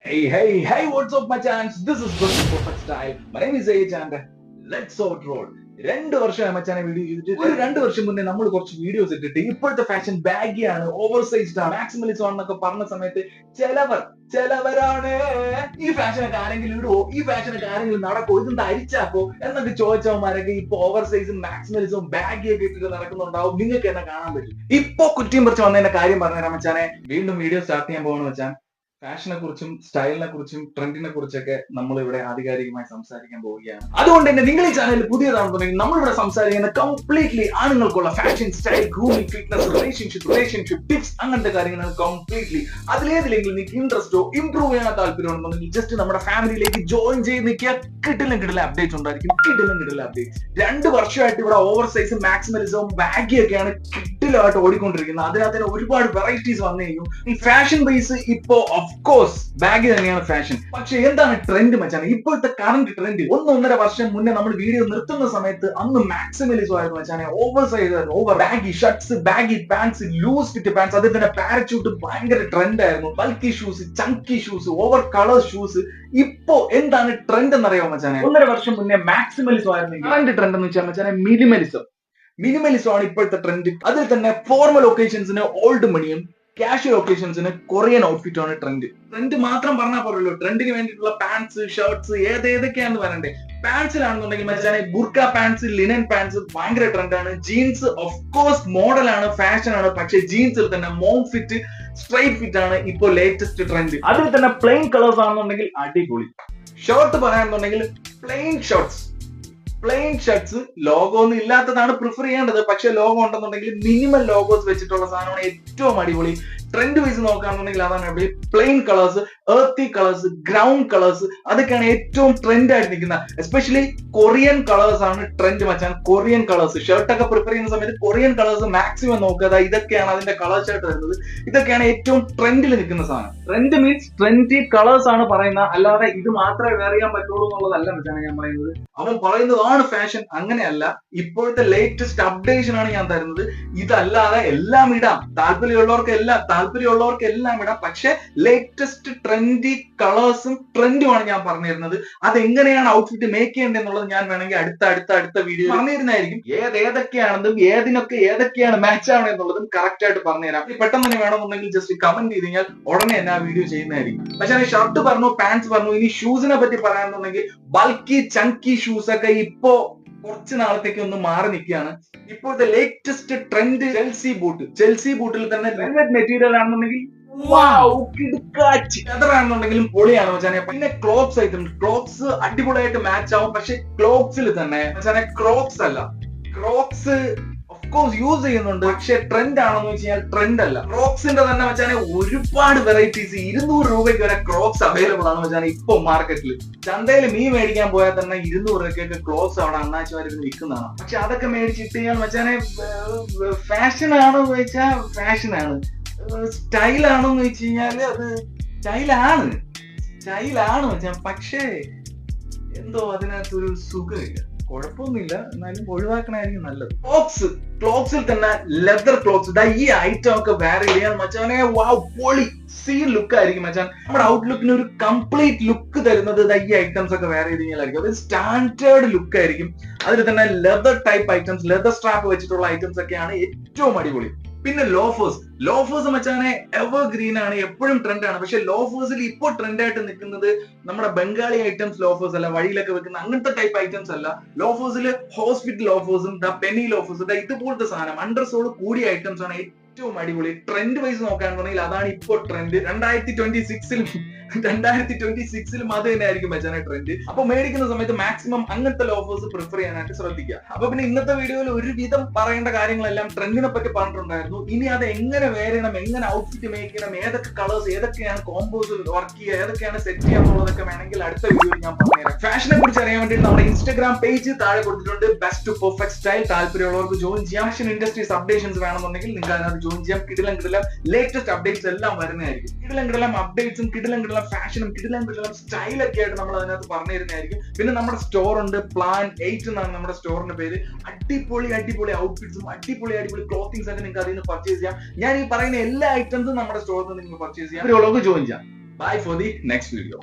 Hey, what's up, my chance? This is Good Perfect Style. My name is Age and let's overroll. 2 വർഷമായി മച്ചാനെ video ചെയ്തിട്ട് ഒരു 2 വർഷം മുന്നേ നമ്മൾ കുറച്ച് വീഡിയോസ് ഇട്ടിട്ട് ഇപ്പോഴത്തെ ഫാഷൻ ബാഗിയാണ്, ഓവർ സൈസ്ഡ് ആണ്, മാക്സിമലിസം ആണെന്നൊക്കെ പറഞ്ഞ സമയത്ത് ചിലവരാണ് ഈ ഫാഷനൊക്കെ ആരെങ്കിലും ഇടുവോ, ഈ ഫാഷനൊക്കെ ആരെങ്കിലും നടക്കോ, ഇതെന്താ അരിച്ചാക്കോ എന്നൊക്കെ ചോദിച്ചവന്മാരൊക്കെ ഇപ്പൊ ഓവർ സൈസും മാക്സിമലിസവും ബാഗിയൊക്കെ ഇട്ടിട്ട് നടക്കുന്നുണ്ടാവും. നിങ്ങൾക്ക് എന്നെ കാണാൻ പറ്റും. ഇപ്പൊ കുറ്റിയും പറിച്ച് വന്നതിന്റെ കാര്യം പറഞ്ഞുതരാം മച്ചാനെ. വീണ്ടും വീഡിയോ സ്റ്റാർട്ട് ചെയ്യാൻ പോകണമെന്ന് വെച്ചാൽ ഫാഷനെ കുറിച്ചും സ്റ്റൈലിനെ കുറിച്ചും ട്രെൻഡിനെ കുറിച്ചൊക്കെ നമ്മൾ ഇവിടെ ആധികാരികമായി സംസാരിക്കാൻ പോവുകയാണ്. അതുകൊണ്ട് തന്നെ നിങ്ങൾ ഈ ചാനൽ പുതിയതാണെന്നുണ്ടെങ്കിൽ നമ്മളിവിടെ സംസാരിക്കുന്ന കംപ്ലീറ്റ്ലി ആണുങ്ങൾക്കുള്ള fashion, style, grooming, fitness, relationship tips, അങ്ങനത്തെ കാര്യങ്ങളാണ് കംപ്ലീറ്റ്ലി. അതിലേതിലെങ്കിലും നിങ്ങൾക്ക് ഇൻട്രസ്റ്റോ ഇംപ്രൂവ് ചെയ്യാൻ താല്പര്യമുണ്ടെന്നുണ്ടെങ്കിൽ ജസ്റ്റ് നമ്മുടെ ഫാമിലിയിലേക്ക് ജോയിൻ ചെയ്ത് നിൽക്കുക. കിടിലം അപ്ഡേറ്റ്സ് ഉണ്ടായിരിക്കും. കിടിലം അപ്ഡേറ്റ്സ്. 2 വർഷമായിട്ട് ഇവിടെ ഓവർ സൈസും മാക്സിമലിസവും ബാഗിയൊക്കെയാണ് കിടിലമായിട്ട് ഓടിക്കൊണ്ടിരിക്കുന്നത്. അതിനകത്ത് ഒരുപാട് വെറൈറ്റീസ് വന്നു കഴിഞ്ഞു. ഈ ഫാഷൻ ബേസ് ഇപ്പോ ഓഫ്കോഴ്സ് ബാഗ് തന്നെയാണ് ഫാഷൻ. പക്ഷെ എന്താണ് ട്രെൻഡ് മച്ചാണ്? ഇപ്പോഴത്തെ കറന്റ് ട്രെൻഡ് 1-1.5 വർഷം മുന്നേ നമ്മൾ വീഡിയോ നിർത്തുന്ന സമയത്ത് അന്ന് മാക്സിമലിസം ആയിരുന്നു മച്ചാനെ. Over size, over baggy shirts, baggy pants, loose fit pants, അതിൽ തന്നെ പാരച്യൂട്ട് ഭയങ്കര ട്രെൻഡ് ആയിരുന്നു. Bulky shoes, chunky shoes, over colour shoes. ഇപ്പോ എന്താണ് ട്രെൻഡ് എന്നറിയാമോ മച്ചാനെ? 1.5 വർഷം മുന്നേ മാക്സിമലിസം ആയിരുന്നു. കറന്റ് ട്രെൻഡ് എന്ന് വെച്ചാൽ മച്ചാനെ മിനിമലിസം ആണ് ഇപ്പോഴത്തെ ട്രെൻഡ്. അതിൽ തന്നെ ഫോർമൽ ഒക്കേഷൻസിന് ഓൾഡ് മണിയും, കാഷ്വൽ ഒക്കേഷൻസിന് കൊറിയൻ ഔട്ട്ഫിറ്റ് ആണ് ട്രെൻഡ് മാത്രം പറഞ്ഞാൽ പോരല്ലോ. ട്രെൻഡിന് വേണ്ടിയിട്ടുള്ള പാൻസ്, ഷർട്ട്സ് ഏതൊക്കെയാണെന്ന് പറയണ്ടേ. പാൻസിലാണെന്നുണ്ടെങ്കിൽ മച്ചാനെ ബുർക്ക പാൻസ്, ലിനൻ പാൻസ് ഭയങ്കര ട്രെൻഡാണ്. ജീൻസ് ഓഫ് കോഴ്സ് മോഡലാണ്, ഫാഷൻ ആണ്. പക്ഷെ ജീൻസിൽ തന്നെ മോം ഫിറ്റ്, സ്ട്രൈറ്റ് ഫിറ്റ് ആണ് ഇപ്പോൾ ലേറ്റസ്റ്റ് ട്രെൻഡ്. അതിൽ തന്നെ പ്ലെയിൻ കളേഴ്സ് ആണെന്നുണ്ടെങ്കിൽ അടിപൊളി. ഷർട്ട് പറയാണെന്നുണ്ടെങ്കിൽ പ്ലെയിൻ ഷർട്ട്സ് ലോഗോ ഒന്നും ഇല്ലാത്തതാണ് പ്രിഫർ ചെയ്യേണ്ടത്. പക്ഷെ ലോഗോ ഉണ്ടെന്നുണ്ടെങ്കിൽ മിനിമം ലോഗോസ് വെച്ചിട്ടുള്ള സാധനമാണ് ഏറ്റവും അടിപൊളി. ട്രെൻഡ് വൈസ് നോക്കുകയാണെന്നുണ്ടെങ്കിൽ അതാണ് അടിപൊളി. Plain colours, earthy colours, ground colours, അതൊക്കെയാണ് ഏറ്റവും ട്രെൻഡ് ആയിട്ട് നിൽക്കുന്നത്. എസ്പെഷ്യലി കൊറിയൻ കളേഴ്സ് ആണ് ട്രെൻഡ് മച്ചാൻ. കൊറിയൻ കളേഴ്സ് ഷർട്ടൊക്കെ പ്രിഫർ ചെയ്യുന്ന സമയത്ത് കൊറിയൻ കളേഴ്സ് മാക്സിമം നോക്കുക. ഇതൊക്കെയാണ് അതിന്റെ കളർ ഷർട്ട് വരുന്നത്. ഇതൊക്കെയാണ് ഏറ്റവും ട്രെൻഡിൽ നിൽക്കുന്ന സാധനം. ട്രെൻഡ് മീൻസ് ട്രെൻഡി കളേഴ്സ് ആണ് പറയുന്നത്, അല്ലാതെ ഇത് മാത്രമേ വെയർ ചെയ്യാൻ പറ്റുള്ളൂ എന്നുള്ളതല്ല മച്ചാണ് ഞാൻ പറയുന്നത്. അവൻ പറയുന്നതാണ് ഫാഷൻ, അങ്ങനെയല്ല. ഇപ്പോഴത്തെ ലേറ്റസ്റ്റ് അപ്ഡേഷൻ ആണ് ഞാൻ തരുന്നത്. ഇതല്ലാതെ എല്ലാം ഇടാം, താല്പര്യമുള്ളവർക്ക് എല്ലാം ഇടാം. പക്ഷെ ലേറ്റസ്റ്റ് ട്രെൻഡി കളേഴ്സും ട്രെൻഡുമാണ് ഞാൻ പറഞ്ഞിരുന്നത്. അതെങ്ങനെയാണ് ഔട്ട്ഫിറ്റ് മേക്ക് ചെയ്യേണ്ടതെന്നുള്ളത് ഞാൻ വേണമെങ്കിൽ അടുത്ത വീഡിയോ പറഞ്ഞിരുന്നായിരിക്കും. ഏതൊക്കെയാണെന്നും ഏതൊക്കെയാണ് മാച്ച് ആവണം എന്നുള്ളതും കറക്റ്റ് ആയിട്ട് പറഞ്ഞുതരാം. പെട്ടെന്ന് തന്നെ വേണമെന്നുണ്ടെങ്കിൽ ജസ്റ്റ് കമന്റ് ചെയ്ത് കഴിഞ്ഞാൽ ഉടനെ തന്നെ ആ വീഡിയോ ചെയ്യുന്നതായിരിക്കും. പക്ഷെ ഷർട്ട് പറഞ്ഞു, പാൻസ് പറഞ്ഞു. ഇനി ഷൂസിനെ പറ്റി പറയാണെന്നുണ്ടെങ്കിൽ ബൾക്കി ചങ്കി ഷൂസ് ഒക്കെ ഇപ്പോ കുറച്ച് നാളത്തേക്ക് ഒന്ന് മാറി നിൽക്കുകയാണ്. ഇപ്പോഴത്തെ ലേറ്റസ്റ്റ് ട്രെൻഡ് ചെൽസി ബൂട്ടിൽ തന്നെ വെൽവെറ്റ് മെറ്റീരിയൽ ആണെന്നുണ്ടെങ്കിൽ ണെങ്കിലും പൊളിയാണ് മച്ചാനെ. പിന്നെ ക്ലോക്സ് അടിപൊളിയായിട്ട് മാച്ച് ആവും. പക്ഷെ ക്ലോക്സിൽ തന്നെ മച്ചാനെ ക്രോക്സ് അല്ല, ക്രോക്സ് ഓഫ്കോഴ്സ് യൂസ് ചെയ്യുന്നുണ്ട്. പക്ഷെ ട്രെൻഡ് ആണെന്ന് വെച്ച് കഴിഞ്ഞാൽ ട്രെൻഡ് അല്ല. ക്രോക്സിന്റെ തന്നെ മച്ചാനെ ഒരുപാട് വെറൈറ്റീസ്, 200 രൂപയ്ക്ക് വരെ ക്രോക്സ് അവൈലബിൾ ആണ് മച്ചാനെ ഇപ്പൊ മാർക്കറ്റിൽ. ചന്തയിൽ മീൻ മേടിക്കാൻ പോയാൽ തന്നെ 200 രൂപയ്ക്കൊക്കെ ക്രോക്സ് അവിടെ അണ്ണാച്ചിമാരിന്ന് വിൽക്കുന്നതാണ്. പക്ഷെ അതൊക്കെ മേടിച്ചിട്ട് കഴിഞ്ഞാൽ മച്ചാനെ ഫാഷൻ ആണോ എന്ന് ചോദിച്ചാൽ ഫാഷനാണ്. സ്റ്റൈലാണോ എന്ന് വെച്ച് കഴിഞ്ഞാല് അത് സ്റ്റൈലാണ് മച്ചാൻ. പക്ഷേ എന്തോ അതിനകത്തൊരു സുഖമില്ല. കുഴപ്പമൊന്നുമില്ല, എന്നാലും ഒഴിവാക്കണായിരിക്കും നല്ലത്. ക്ലോക്സിൽ തന്നെ ലെതർ ക്ലോക്സ്, ഈ ഐറ്റം ഒക്കെ വേറെ ചെയ്യാൻ മച്ചാനെ പൊളി സീൻ ലുക്ക് ആയിരിക്കും മച്ചാൻ. നമ്മുടെ ഔട്ട്ലുക്കിന് ഒരു കംപ്ലീറ്റ് ലുക്ക് തരുന്നത് ഈ ഐറ്റംസ് ഒക്കെ വേറെ ചെയ്ത് കഴിഞ്ഞാലായിരിക്കും. അത് സ്റ്റാൻഡേർഡ് ലുക്ക് ആയിരിക്കും. അതിൽ തന്നെ leather type items, leather strap വെച്ചിട്ടുള്ള ഐറ്റംസ് ഒക്കെയാണ് ഏറ്റവും അടിപൊളി. പിന്നെ ലോഫേഴ്സ് മച്ചാനെ എവർഗ്രീൻ ആണ്, എപ്പോഴും ട്രെൻഡ് ആണ്. പക്ഷെ ലോഫേഴ്സിൽ ഇപ്പോൾ ട്രെൻഡ് ആയിട്ട് നിൽക്കുന്നത് നമ്മുടെ ബംഗാളി ഐറ്റംസ് ലോഫേഴ്സ് അല്ല, വഴിയിലൊക്കെ വെക്കുന്ന അങ്ങനത്തെ ടൈപ്പ് ഐറ്റംസ് അല്ല. ലോഫേഴ്സിൽ ഹോസ്പിറ്റൽ ലോഫേഴ്സും പെനി ലോഫേഴ്സും ഇതുപോലത്തെ സാധനം അണ്ടർസോൾ കൂടിയ ഐറ്റംസ് ആണ് ഏറ്റവും അടിപൊളി. ട്രെൻഡ് വൈസ് നോക്കുകയാണെന്നുണ്ടെങ്കിൽ അതാണ് ഇപ്പോൾ ട്രെൻഡ്. 2026ലും അത് തന്നെ ആയിരിക്കും മച്ചാനെ ട്രെൻഡ്. അപ്പൊ മേടിക്കുന്ന സമയത്ത് മാക്സിമം അങ്ങനത്തെ ലോഫേഴ്സ് പ്രിഫർ ചെയ്യാനായിട്ട് ശ്രദ്ധിക്കുക. അപ്പൊ പിന്നെ ഇന്നത്തെ വീഡിയോയിൽ ഒരുവിധം പറയേണ്ട കാര്യങ്ങളെല്ലാം ട്രെൻഡിനെ പറ്റി പറഞ്ഞിട്ടുണ്ടായിരുന്നു. ഇനി അത് എങ്ങനെ വെയർ ചെയ്യണം, എങ്ങനെ ഔട്ട്ഫിറ്റ് മേക്ക് ചെയ്യണം, ഏതൊക്കെ കളേഴ്സ്, ഏതൊക്കെയാണ് കോമ്പോസ് വർക്ക് ചെയ്യുക, ഏതൊക്കെയാണ് സെറ്റ് ചെയ്യുക എന്നുള്ളതൊക്കെ വേണമെങ്കിൽ അടുത്ത വീഡിയോയിൽ ഞാൻ പറഞ്ഞുതരാം. ഫാഷനെ കുറിച്ച് അറിയാൻ വേണ്ടി നമ്മുടെ ഇൻസ്റ്റാഗ്രാം പേജ് താഴെ കൊടുത്തിട്ടുണ്ട്, ബെസ്റ്റ് പെർഫെക്റ്റ് സ്റ്റൈൽ. താല്പര്യമുള്ളവർക്ക് ജോയിൻ ചെയ്യാം. ഫാഷൻ ഇൻഡസ്ട്രീസ് അപ്ഡേഷൻസ് വേണമെന്നുണ്ടെങ്കിൽ നിങ്ങൾക്ക് അതിനകത്ത് ജോയിൻ ചെയ്യാം. കിടിലം ലേറ്റസ്റ്റ് അപ്ഡേറ്റ്സ് എല്ലാം വരുന്നതായിരിക്കും. കിടിലം അപ്ഡേറ്റ്സും കിടിലം ഫാഷനും കിടിലം സ്റ്റൈലൊക്കെ ആയിട്ട് നമ്മൾ അതിനകത്ത് പറഞ്ഞു തരുന്നതായിരിക്കും. പിന്നെ നമ്മുടെ സ്റ്റോർ ഉണ്ട്, പ്ലാൻ 8 എന്നാണ് നമ്മുടെ സ്റ്റോറിന്റെ പേര്. അടിപൊളി ഔട്ട്ഫിറ്റ്സും അടിപൊളി ക്ലോത്തിങ്സ് ഒക്കെ നിങ്ങൾക്ക് അതിൽ നിന്ന് പർച്ചേസ് ചെയ്യാം. ഞാൻ ഈ പറയുന്ന എല്ലാ ഐറ്റംസും നമ്മുടെ സ്റ്റോറിൽ നിന്ന് നിങ്ങൾക്ക് പർച്ചേസ് ചെയ്യാം. ജോയിൻ ചെയ്യാം. Bye for the next video.